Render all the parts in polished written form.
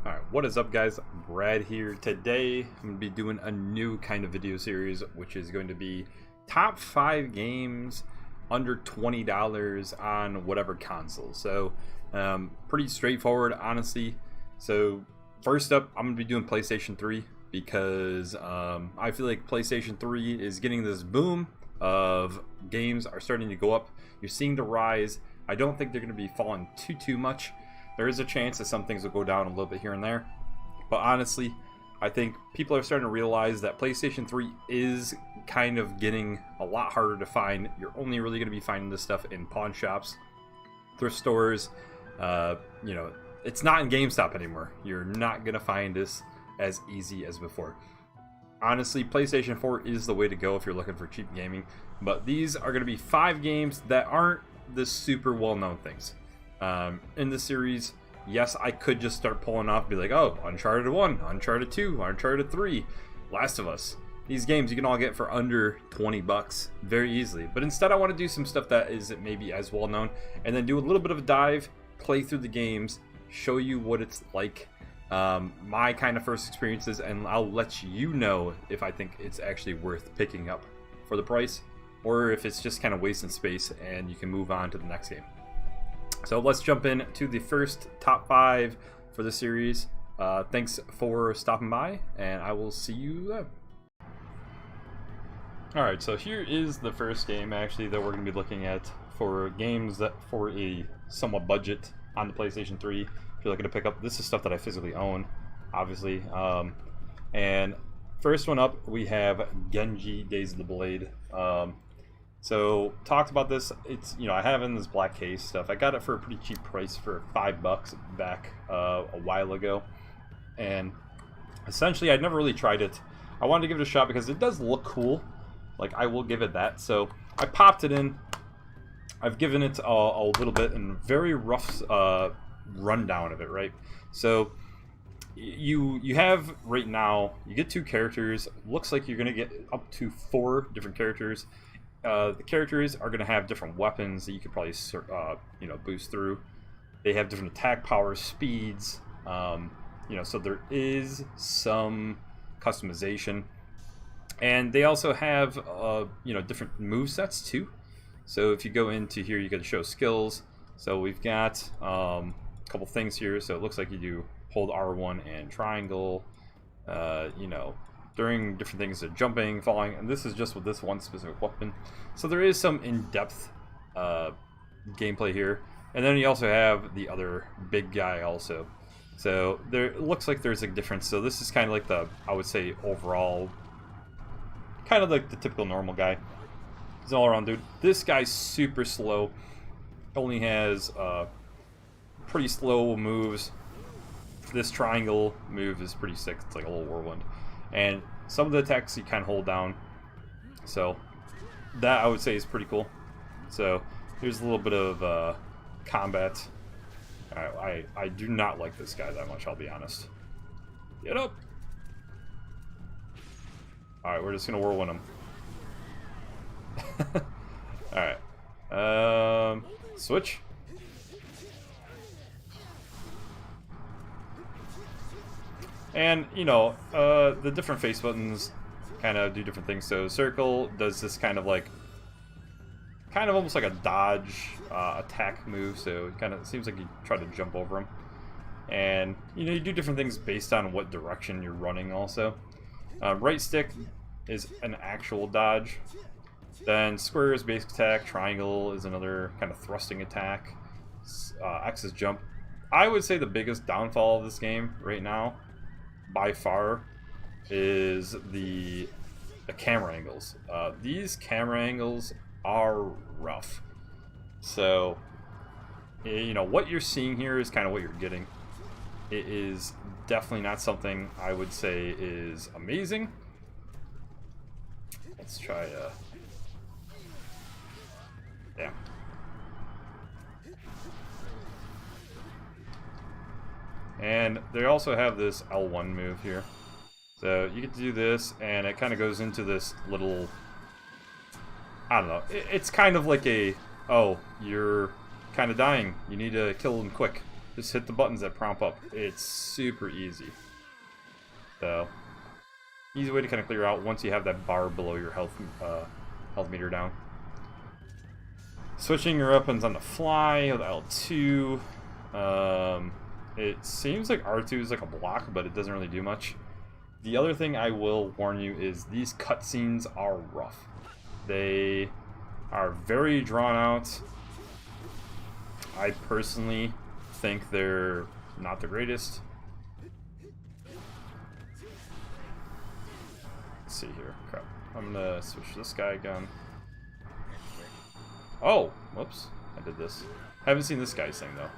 Alright, what is up guys? Brad here. Today I'm going to be doing a new kind of video series, which is going to be top 5 games under $20 on whatever console. So pretty straightforward, honestly. So first up, I'm going to be doing PlayStation 3 because I feel like PlayStation 3 is getting this boom of games are starting to go up. You're seeing the rise. I don't think they're going to be falling too much. There is a chance that some things will go down a little bit here and there. But honestly, I think people are starting to realize that PlayStation 3 is kind of getting a lot harder to find. You're only really going to be finding this stuff in pawn shops, thrift stores. You know, it's not in GameStop anymore. You're not going to find this as easy as before. Honestly, PlayStation 4 is the way to go if you're looking for cheap gaming. But these are going to be 5 games that aren't the super well-known things. In the series, yes, I could just start pulling off and be like, oh, Uncharted 1, Uncharted 2, Uncharted 3, Last of Us. These games you can all get for under 20 bucks very easily. But instead I want to do some stuff that isn't maybe as well known, and then do a little bit of a dive, play through the games, show you what it's like, my kind of first experiences, and I'll let you know if I think it's actually worth picking up for the price, or if it's just kind of wasting space and you can move on to the next game. So let's jump in to the first top 5 for the series. Thanks for stopping by, and I will see you then. Alright, so here is the first game actually that we're going to be looking at for games that for a somewhat budget on the PlayStation 3. If you're looking to pick up, this is stuff that I physically own, obviously. And first one up, we have Genji, Days of the Blade. So talked about this. It's, you know, I have in this black case stuff. I got it for a pretty cheap price for $5 back a while ago, and essentially I'd never really tried it. I wanted to give it a shot because it does look cool. Like, I will give it that. So I popped it in. I've given it a little bit and very rough rundown of it. Right. So you have right now you get 2 characters. Looks like you're gonna get up to 4 different characters. The characters are going to have different weapons that you could probably you know, boost through. They have different attack powers, speeds, you know, so there is some customization, and they also have you know, different move sets too. So if you go into here, you can show skills. So we've got a couple things here. So it looks like you do hold R1 and triangle, you know, during different things, so jumping, falling, and this is just with this one specific weapon. So there is some in-depth gameplay here. And then you also have the other big guy also. So there, it looks like there's a difference. So this is kind of like the, I would say, overall, kind of like the typical normal guy. He's an all-around dude. This guy's super slow. Only has pretty slow moves. This triangle move is pretty sick. It's like a little whirlwind. And some of the attacks you kind of hold down, so that I would say is pretty cool. So here's a little bit of combat. I do not like this guy that much, I'll be honest. Get up! Alright, we're just gonna whirlwind him. Alright. Switch. And, you know, the different face buttons kind of do different things. So circle does this kind of almost like a dodge attack move. So it kind of seems like you try to jump over them. And, you know, you do different things based on what direction you're running also. Right stick is an actual dodge. Then square is basic attack. Triangle is another kind of thrusting attack. X is jump. I would say the biggest downfall of this game right now, by far, is the camera angles. These camera angles are rough. So, you know, what you're seeing here is kind of what you're getting. It is definitely not something I would say is amazing. Let's try, yeah. And they also have this L1 move here. So you get to do this, and it kind of goes into this little, I don't know, it's kind of like a, oh, you're kind of dying, you need to kill them quick. Just hit the buttons that prompt up. It's super easy. So, easy way to kind of clear out once you have that bar below your health meter down. Switching your weapons on the fly with L2. It seems like R2 is like a block, but it doesn't really do much. The other thing I will warn you is these cutscenes are rough. They are very drawn out. I personally think they're not the greatest. Let's see here. Crap. I'm gonna switch this guy again. Oh, whoops. I did this. Haven't seen this guy's thing though.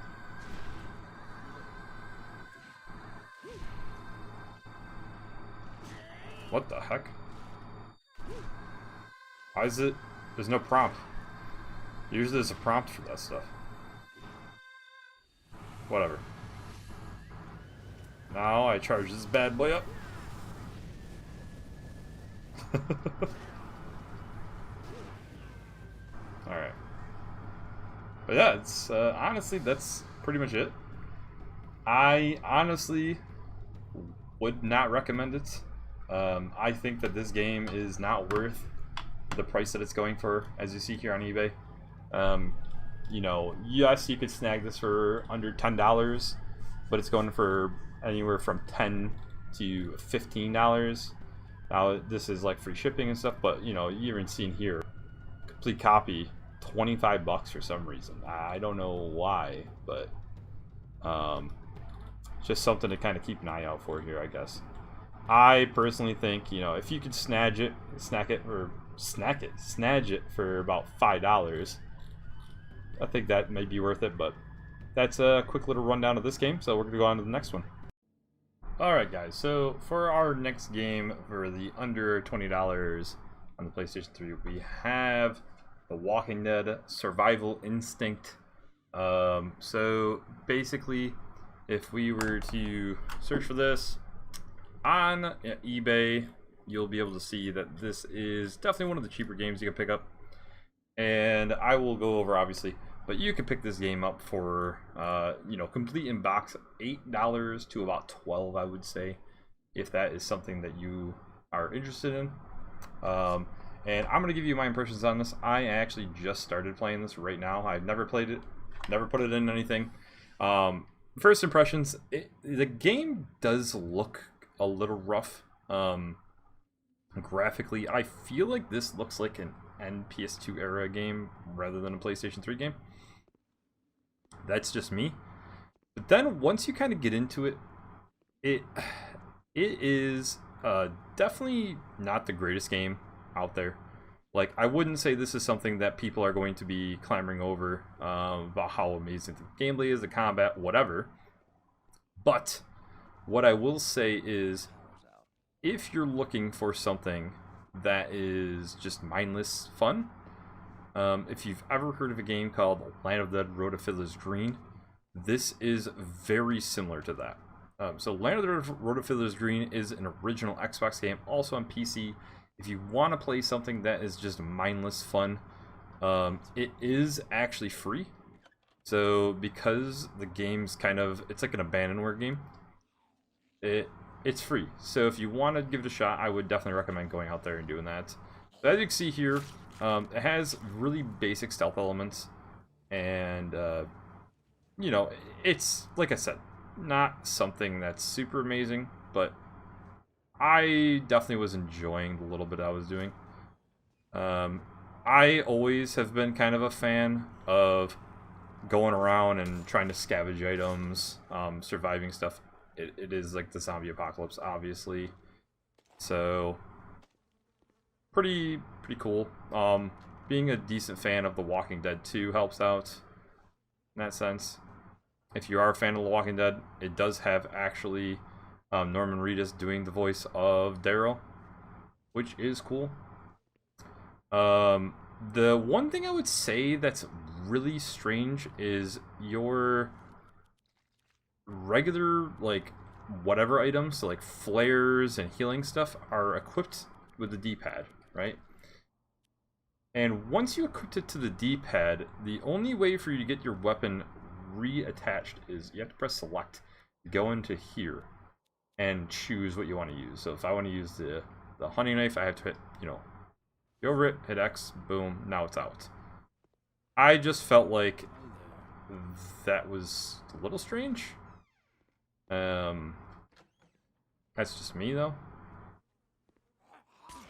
What the heck? Why is it? There's no prompt. Usually there's a prompt for that stuff. Whatever. Now I charge this bad boy up. Alright. But yeah, it's honestly, that's pretty much it. I honestly would not recommend it. I think that this game is not worth the price that it's going for, as you see here on eBay. You know, yes, you could snag this for under $10, but it's going for anywhere from $10 to $15. Now, this is like free shipping and stuff, but you know, you even seen here, complete copy, $25 for some reason. I don't know why, but just something to kind of keep an eye out for here, I guess. I personally think, you know, if you could snag it for about $5, I think that may be worth it. But that's a quick little rundown of this game, so we're gonna go on to the next one. Alright guys, so for our next game for the under $20 on the PlayStation 3, we have The Walking Dead Survival Instinct. So basically, if we were to search for this on eBay, you'll be able to see that this is definitely one of the cheaper games you can pick up. And I will go over, obviously, but you can pick this game up for, you know, complete in box, $8 to about $12, I would say, if that is something that you are interested in. And I'm going to give you my impressions on this. I actually just started playing this right now. I've never played it, never put it in anything. First impressions, the game does look a little rough. Graphically, I feel like this looks like an PS2 era game rather than a PlayStation 3 game. That's just me. But then once you kind of get into it, it is definitely not the greatest game out there. Like, I wouldn't say this is something that people are going to be clamoring over about how amazing the gameplay is, the combat, whatever. But what I will say is, if you're looking for something that is just mindless fun, if you've ever heard of a game called Land of the Dead: Road to Fiddler's Green, this is very similar to that. So Land of the Dead: Road to Fiddler's Green is an original Xbox game, also on PC. If you want to play something that is just mindless fun, it is actually free. So because the game's kind of, it's like an abandonware game, it's free. So if you want to give it a shot, I would definitely recommend going out there and doing that. But as you can see here, it has really basic stealth elements, and you know, it's, like I said, not something that's super amazing, but I definitely was enjoying the little bit I was doing. I always have been kind of a fan of going around and trying to scavenge items, surviving stuff. It is like the zombie apocalypse, obviously. So pretty cool. Being a decent fan of The Walking Dead 2 helps out in that sense. If you are a fan of The Walking Dead, it does have actually Norman Reedus doing the voice of Daryl, which is cool. The one thing I would say that's really strange is your regular, like, whatever items, so like flares and healing stuff, are equipped with the D-pad, right? And once you equip it to the D-pad, the only way for you to get your weapon reattached is you have to press select, go into here, and choose what you want to use. So if I want to use the hunting knife, I have to hit, you know, go over it, hit X, boom, now it's out. I just felt like that was a little strange. That's just me though.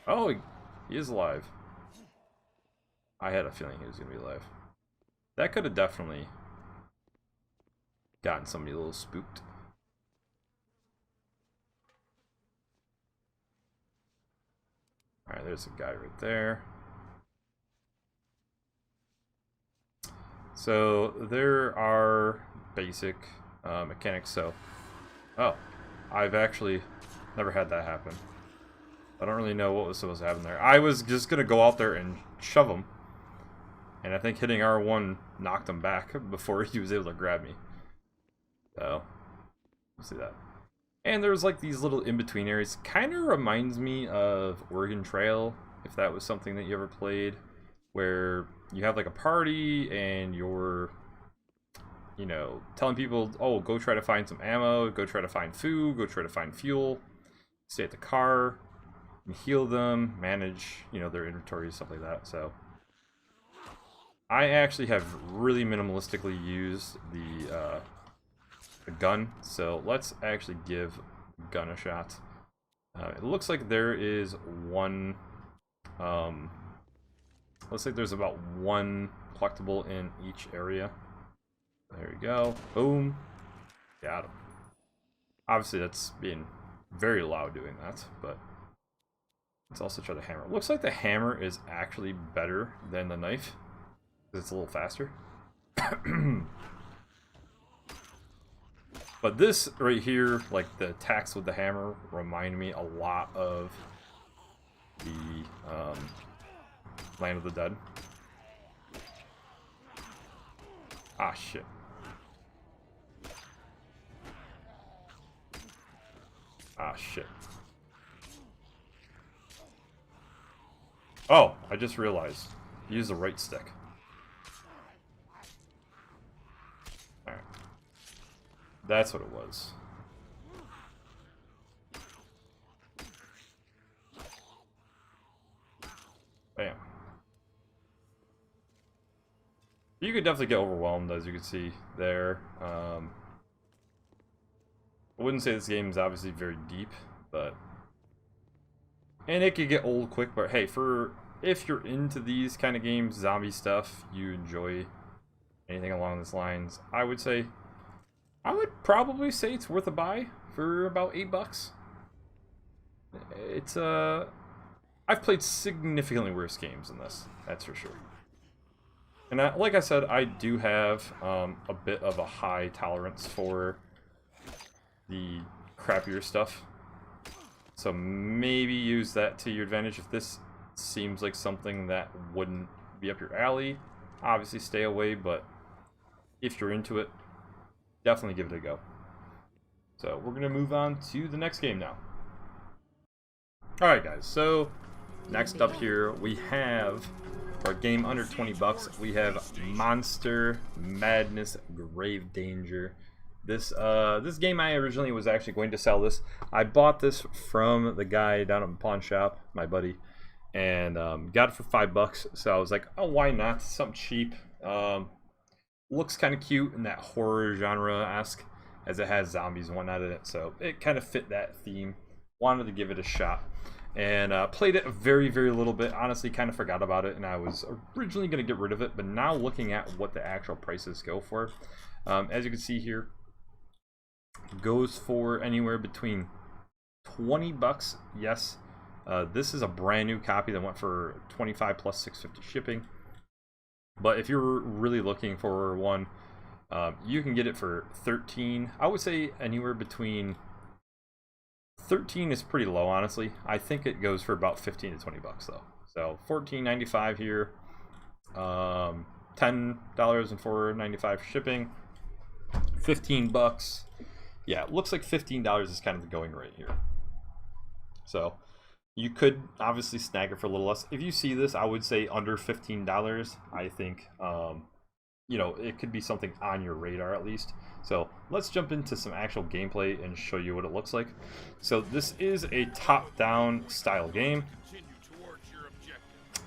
Oh, he is alive. I had a feeling he was gonna be alive. That could have definitely gotten somebody a little spooked. Alright, there's a guy right there. So there are basic mechanics. So, oh, I've actually never had that happen. I don't really know what was supposed to happen there. I was just gonna go out there and shove him, and I think hitting R1 knocked him back before he was able to grab me. So, let's see that. And there's like these little in-between areas. Kind of reminds me of Oregon Trail, if that was something that you ever played, where you have like a party and you're, you know, telling people, oh, go try to find some ammo, go try to find food, go try to find fuel, stay at the car, and heal them, manage, you know, their inventory, stuff like that. So I actually have really minimalistically used the gun, so let's actually give gun a shot. It looks like there is one, looks like there's about one collectible in each area. There we go. Boom. Got him. Obviously, that's being very loud doing that, but let's also try the hammer. Looks like the hammer is actually better than the knife, because it's a little faster. But this right here, like the attacks with the hammer, remind me a lot of the Land of the Dead. Ah, shit. Ah, shit. Oh, I just realized. Use the right stick. Alright. That's what it was. Bam. You could definitely get overwhelmed, as you can see there. I wouldn't say this game is obviously very deep, but... And it could get old quick, but hey, if you're into these kind of games, zombie stuff, you enjoy anything along those lines, I would probably say it's worth a buy for about $8. It's I've played significantly worse games than this, that's for sure. And like I said, I do have a bit of a high tolerance for the crappier stuff. So maybe use that to your advantage. If this seems like something that wouldn't be up your alley, obviously stay away, but if you're into it, definitely give it a go. So we're going to move on to the next game now. Alright guys, so next up here we have, for a game under 20 bucks, we have Monster Madness Grave Danger. This game, I originally was actually going to sell this. I bought this from the guy down at the pawn shop, my buddy, and got it for $5. So I was like, oh, why not? Something cheap. Looks kind of cute in that horror genre-esque, as it has zombies and whatnot in it. So it kind of fit that theme. Wanted to give it a shot. And played it a very, very little bit. Honestly, kind of forgot about it, and I was originally going to get rid of it. But now looking at what the actual prices go for, as you can see here, goes for anywhere between 20 bucks. Yes, this is a brand new copy that went for 25 plus $6.50 shipping. But if you're really looking for one, you can get it for 13. I would say anywhere between 13 is pretty low, honestly. I think it goes for about 15 to 20 bucks though. So $14.95 here, $10 and $4.95 shipping, 15 bucks. Yeah, it looks like $15 is kind of the going rate here. So you could obviously snag it for a little less. If you see this, I would say under $15. I think you know, it could be something on your radar at least. So let's jump into some actual gameplay and show you what it looks like. So this is a top-down style game.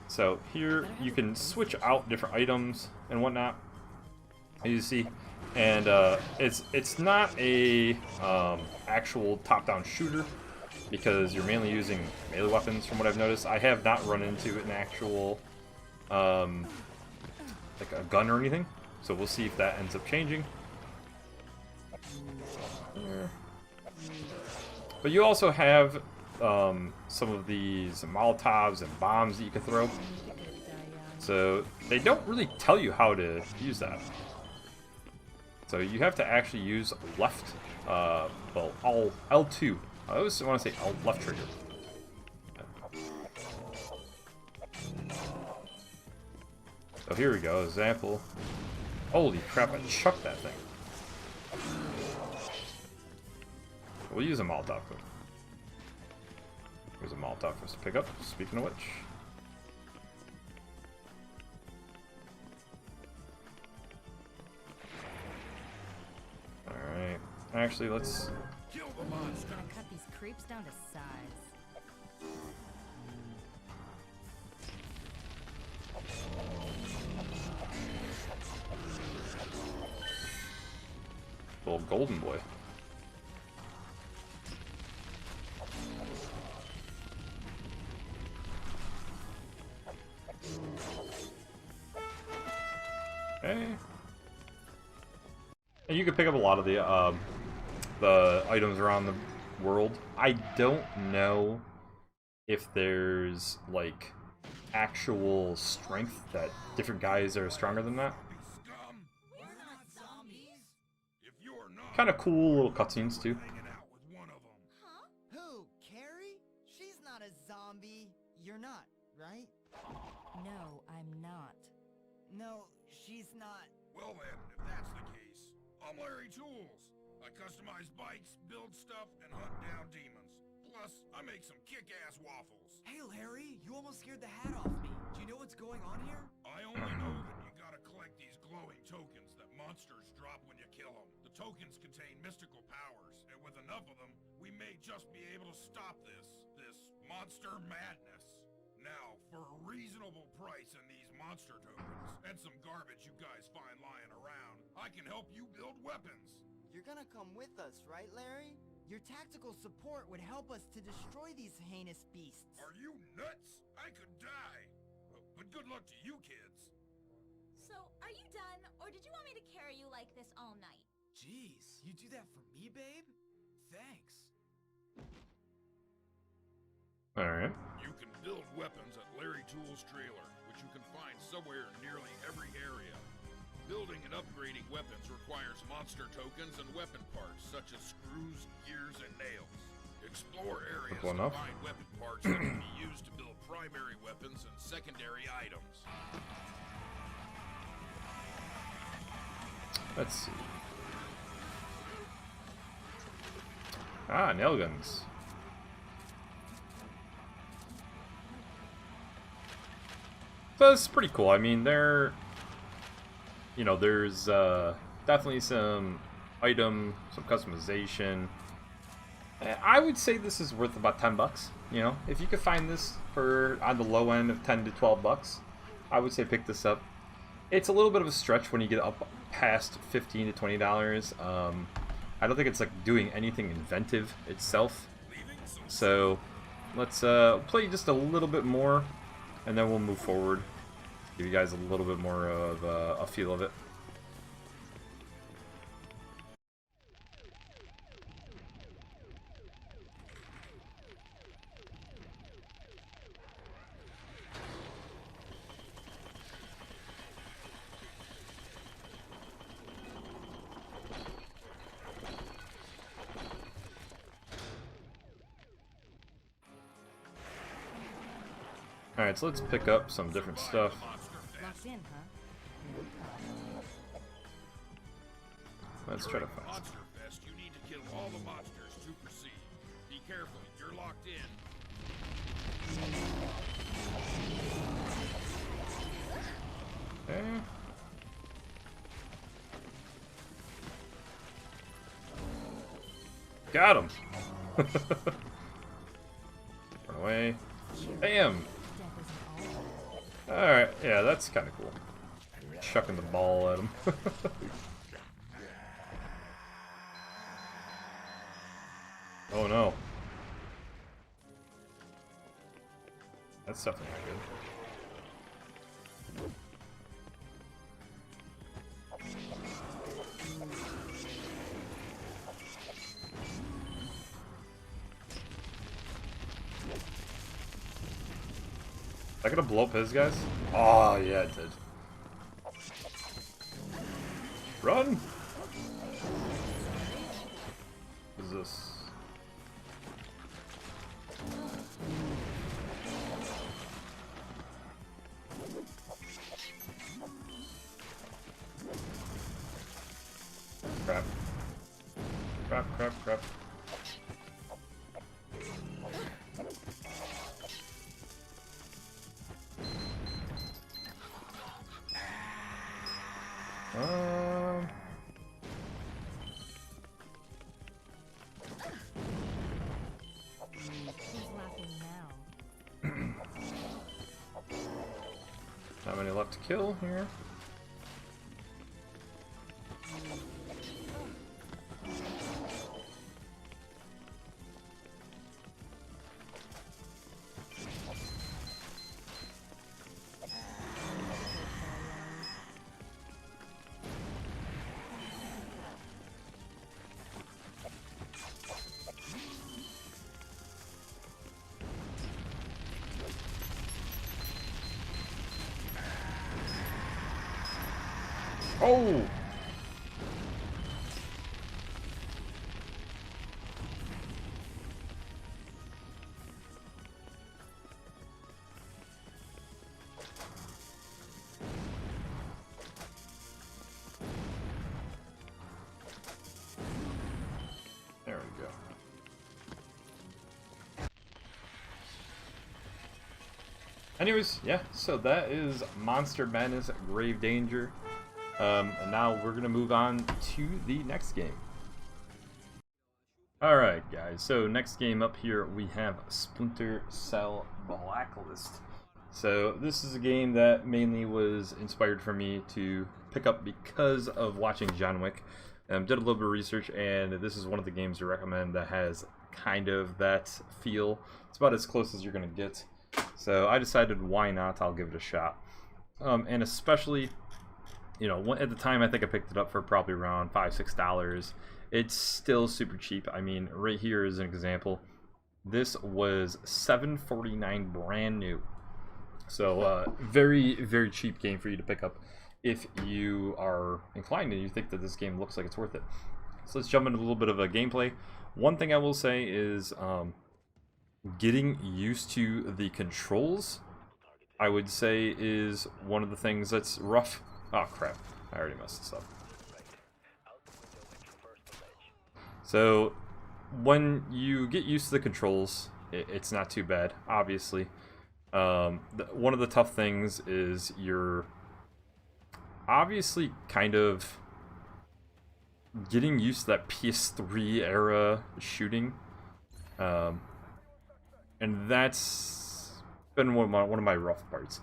So here you can switch out different items and whatnot, as you see, and it's not a actual top-down shooter because you're mainly using melee weapons. From what I've noticed, I have not run into an actual like a gun or anything. So we'll see if that ends up changing. But you also have some of these Molotovs and bombs that you can throw. So they don't really tell you how to use that. So you have to actually use left, well, L2. I always want to say left trigger. So here we go, example. Holy crap, I chucked that thing. We'll use a Molotov. Here's a Molotov for us to pick up, speaking of which. Alright. Actually, let's... Kill the monster. Gonna cut these creeps down to size. Little golden boy. Okay. And you can pick up a lot of the items around the world. I don't know if there's like actual strength that different guys are stronger than that. Kind of cool little cutscenes too. Huh? Who? Carrie? She's not a zombie. You're not, right? No, I'm not. No, she's not. Well then, if that's the case, I'm Larry Tools. I customize bikes, build stuff, and hunt down demons. Plus, I make some kick-ass waffles. Hey Larry, you almost scared the hat off me. Do you know what's going on here? I only know that you gotta collect these glowing tokens that monsters drop when you kill them. The tokens contain mystical powers, and with enough of them, we may just be able to stop this monster madness. Now, for a reasonable price in these monster tokens, and some garbage you guys find lying around, I can help you build weapons. You're gonna come with us, right, Larry? Your tactical support would help us to destroy these heinous beasts. Are you nuts? I could die. But good luck to you kids. So, are you done, or did you want me to carry you like this all night? Jeez, you do that for me, babe? Thanks. Alright. You can build weapons at Larry Tools' trailer, which you can find somewhere in nearly every area. Building and upgrading weapons requires monster tokens and weapon parts, such as screws, gears, and nails. Explore areas to find weapon parts that can be used to build primary weapons and secondary items. Let's see. Ah, nail guns. So it's pretty cool. I mean, they're, you know, there's definitely some some customization. I would say this is worth about $10. You know, if you could find this for on the low end of 10 to 12 bucks, I would say pick this up. It's a little bit of a stretch when you get up past $15 to $20. I don't think it's like doing anything inventive itself. So let's play just a little bit more, and then we'll move forward. Give you guys a little bit more of a feel of it. Alright, so let's pick up some different stuff. Locked in, huh? Let's try to find some. Monster Fest, you need to kill all the monsters to proceed. Be careful, you're locked in. Okay. Got him! Run away. Bam! Alright, yeah, that's kind of cool. Chucking the ball at him. Oh no. That's definitely not good. Is that gonna blow up his guys? Oh yeah, it did. Run! What is this? Crap. Crap, crap, crap. Who's laughing now? Not many left to kill here. Oh! There we go. Anyways, yeah, so that is Monster Madness Grave Danger. And now we're going to move on to the next game. Alright guys, so next game up here we have Splinter Cell Blacklist. So this is a game that mainly was inspired for me to pick up because of watching John Wick. Did a little bit of research, and this is one of the games to recommend that has kind of that feel. It's about as close as you're going to get. So I decided, why not, I'll give it a shot. And especially, you know, at the time I think I picked it up for probably around $5-6. It's still super cheap. I mean, right here is an example. This was $7.49 brand new. So very, very cheap game for you to pick up if you are inclined and you think that this game looks like it's worth it. So let's jump into a little bit of a gameplay. One thing I will say is getting used to the controls, I would say, is one of the things that's rough. Oh crap, I already messed this up. So when you get used to the controls, it's not too bad, obviously. One of the tough things is you're obviously kind of getting used to that PS3 era shooting. And that's been one of my rough parts.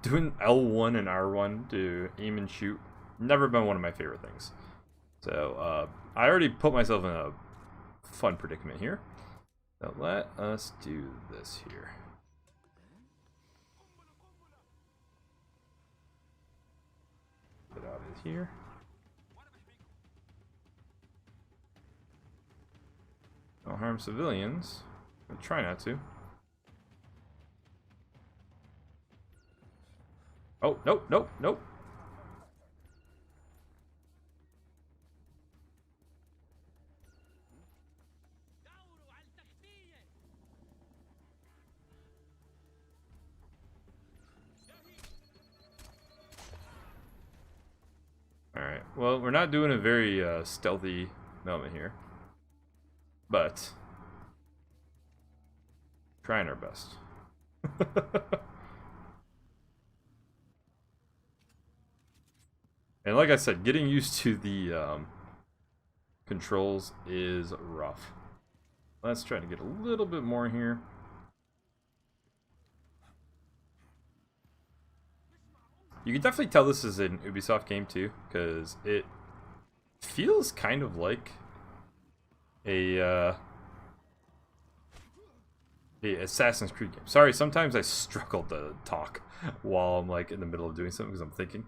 Doing L1 and R1 to aim and shoot, never been one of my favorite things. So I already put myself in a fun predicament here. So let us do this here. Get out of here. Don't harm civilians. I'll try not to. Oh, nope, nope, nope. Alright, well, we're not doing a very stealthy moment here, but trying our best. And like I said, getting used to the controls is rough. Let's try to get a little bit more here. You can definitely tell this is an Ubisoft game too, because it feels kind of like a Assassin's Creed game. Sorry, sometimes I struggle to talk while I'm like in the middle of doing something because I'm thinking.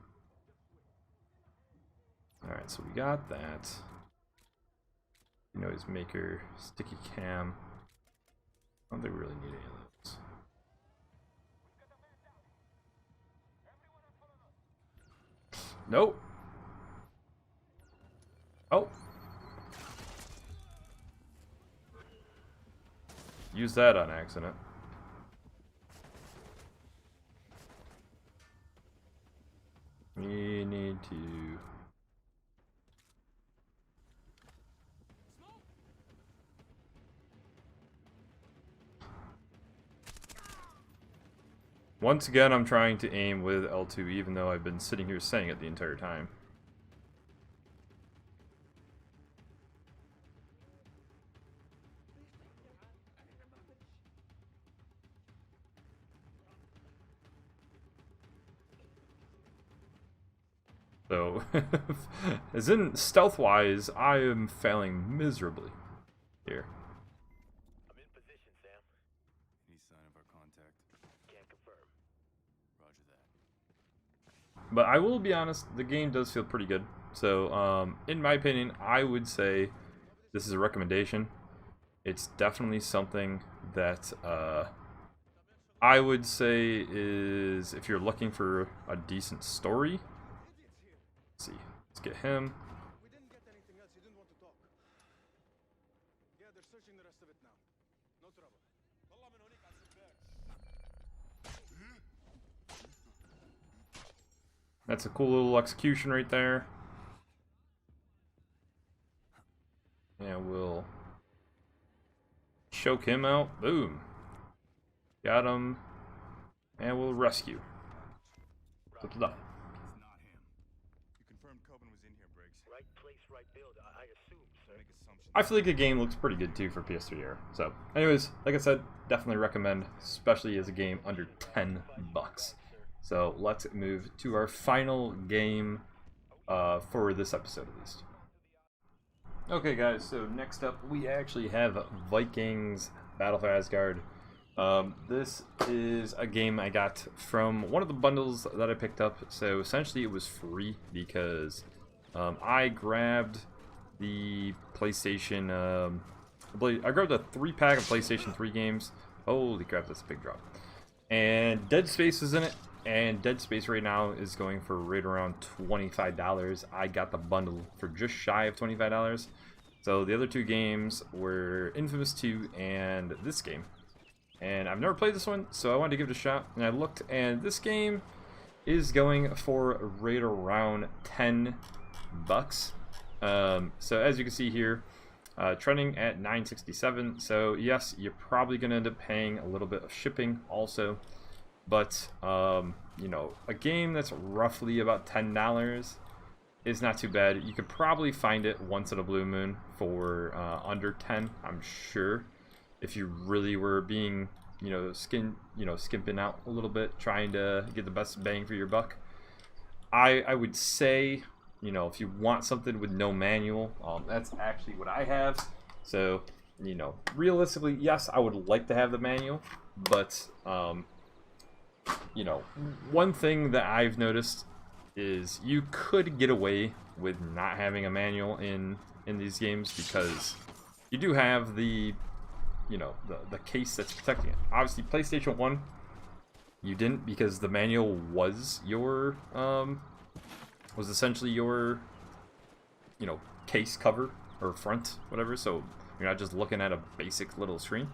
Alright, so we got that. Noise maker, sticky cam. I don't think we really need any of those. Nope. Oh. Use that on accident. We need to... Once again, I'm trying to aim with L2, even though I've been sitting here saying it the entire time. So, as in stealth-wise, I am failing miserably here. I'm in position, Sam. Any sign of our contact? Can't confirm. Roger that. But I will be honest, the game does feel pretty good. So, in my opinion, I would say this is a recommendation. It's definitely something that I would say is, if you're looking for a decent story. Let's see. Let's get him. We didn't get anything else. You didn't want to talk. Yeah, they're searching the rest of it now. No trouble. That's a cool little execution right there. And we'll choke him out. Boom. Got him. And we'll rescue. What's up? I feel like the game looks pretty good too for PS3 era. So, anyways, like I said, definitely recommend, especially as a game under $10. So let's move to our final game for this episode at least. Okay guys, so next up we actually have Vikings Battle for Asgard. This is a game I got from one of the bundles that I picked up. So essentially it was free because I grabbed the PlayStation, I grabbed a 3-pack of PlayStation 3 games. Holy crap, that's a big drop. And Dead Space is in it, and Dead Space right now is going for right around $25. I got the bundle for just shy of $25. So the other two games were Infamous 2 and this game. And I've never played this one, so I wanted to give it a shot. And I looked, and this game is going for right around $10. So as you can see here, trending at $9.67. So yes, you're probably going to end up paying a little bit of shipping also. But, you know, a game that's roughly about $10 is not too bad. You could probably find it once in a blue moon for under 10, I'm sure. If you really were being, skimping out a little bit, trying to get the best bang for your buck. I would say, if you want something with no manual, that's actually what I have. So, realistically, yes, I would like to have the manual, but, one thing that I've noticed is you could get away with not having a manual in these games because you do have the case that's protecting it. Obviously, PlayStation 1, you didn't, because the manual was your, was essentially your, case cover or front, whatever. So you're not just looking at a basic little screen.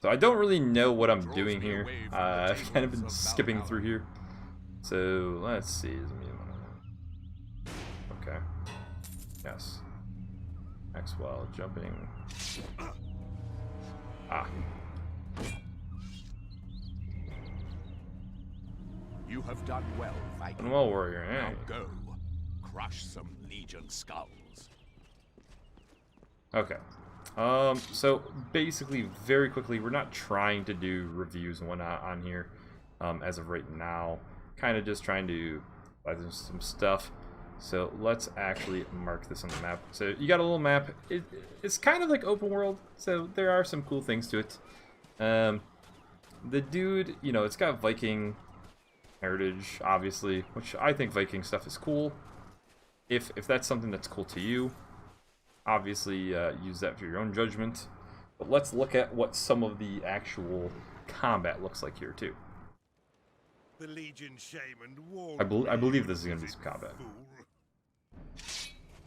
So I don't really know what I'm doing here. I've kind of been skipping through here. So let's see. Okay. Yes. X while jumping. Ah. You have done well, Viking. Done well, warrior. Now Hey. go. Crush some Legion skulls. Okay. So basically, very quickly, we're not trying to do reviews and whatnot on here as of right now. Kind of just trying to buy some stuff. So let's actually mark this on the map. So you got a little map. It's kind of like open world, so there are some cool things to it. The dude, you know, it's got Viking heritage, obviously, which I think Viking stuff is cool. If that's something that's cool to you, obviously use that for your own judgment. But let's look at what some of the actual combat looks like here too. The Legion Shayman I believe this is going to be some combat.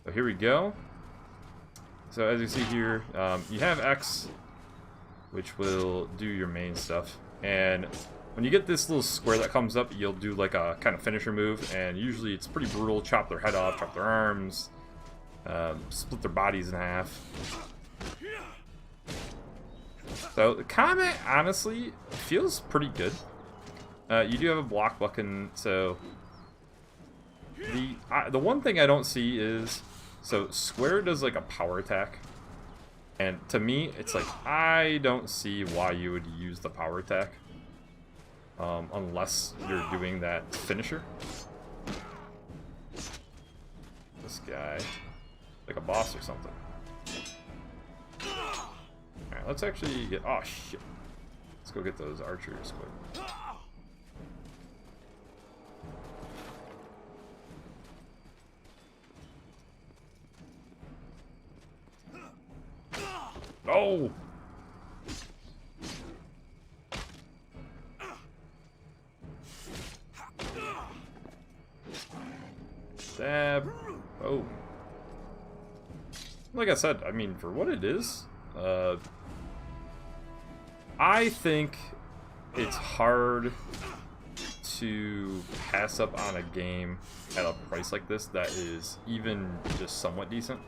So here we go. So as you see here, you have X, which will do your main stuff. And when you get this little square that comes up, you'll do like a kind of finisher move. And usually it's pretty brutal. Chop their head off, chop their arms, split their bodies in half. So the combat, honestly, feels pretty good. You do have a block button, so the one thing I don't see is, so square does like a power attack, and to me it's like I don't see why you would use the power attack unless you're doing that finisher. This guy, like a boss or something. Alright, let's actually get, oh shit, let's go get those archers quick. Oh! Stab. Oh. Like I said, I mean, for what it is, I think it's hard to pass up on a game at a price like this that is even just somewhat decent.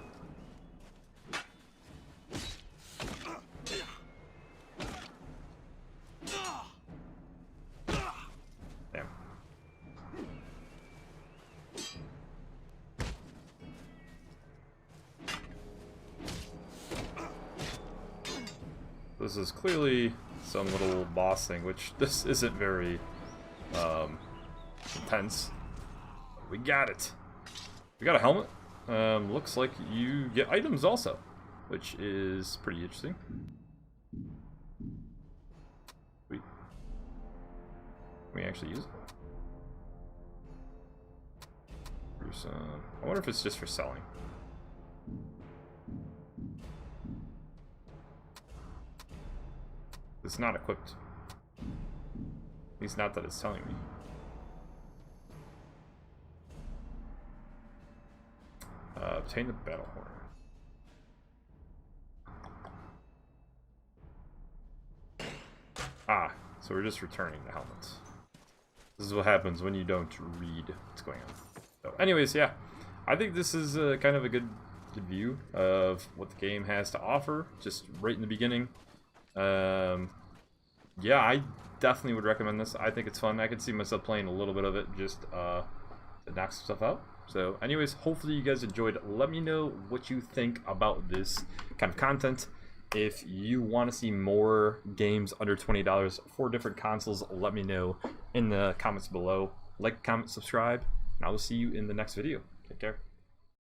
This is clearly some little boss thing, which this isn't very intense. We got it. We got a helmet. Looks like you get items also, which is pretty interesting. Can we actually use it? I wonder if it's just for selling. It's not equipped. At least not that it's telling me. Obtain the battle horn. Ah, so we're just returning the helmets. This is what happens when you don't read what's going on. So anyways, yeah. I think this is kind of a good view of what the game has to offer, just right in the beginning. Yeah, I definitely would recommend this. I think it's fun. I could see myself playing a little bit of it just to knock some stuff out. So anyways, hopefully you guys enjoyed. Let me know what you think about this kind of content. If you want to see more games under $20 for different consoles, let me know in the comments below. Like, comment, subscribe, and I will see you in the next video. Take care.